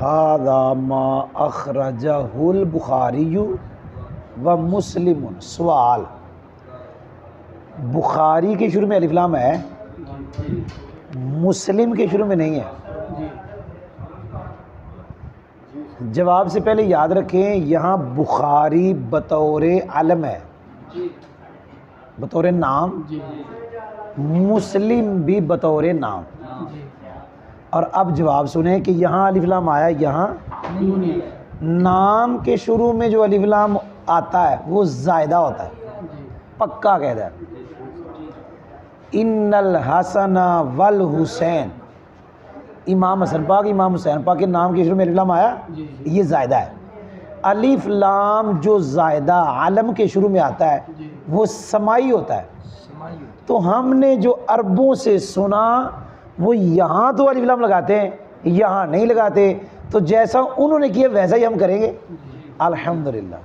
ھذا ما اخرجہ البخاری و مسلم۔ سوال، بخاری کے شروع میں الف لام ہے، مسلم کے شروع میں نہیں ہے؟ جواب سے پہلے یاد رکھیں یہاں بخاری بطور علم ہے، بطور نام، مسلم بھی بطور نام۔ اور اب جواب سنیں کہ یہاں الف لام آیا، یہاں نام کے شروع میں جو الف لام آتا ہے وہ زائدہ ہوتا ہے، پکا قاعدہ ہے۔ ان الحسن والحسین، امام حسن پاک امام حسین پاک کے نام کے شروع میں الف لام آیا، یہ زائدہ ہے۔ الف لام جو زائدہ علم کے شروع میں آتا ہے وہ سمائی ہوتا ہے، تو ہم نے جو عربوں سے سنا وہ یہاں تو الف لام لگاتے ہیں، یہاں نہیں لگاتے، تو جیسا انہوں نے کیا ویسا ہی ہم کریں گے الحمدللہ۔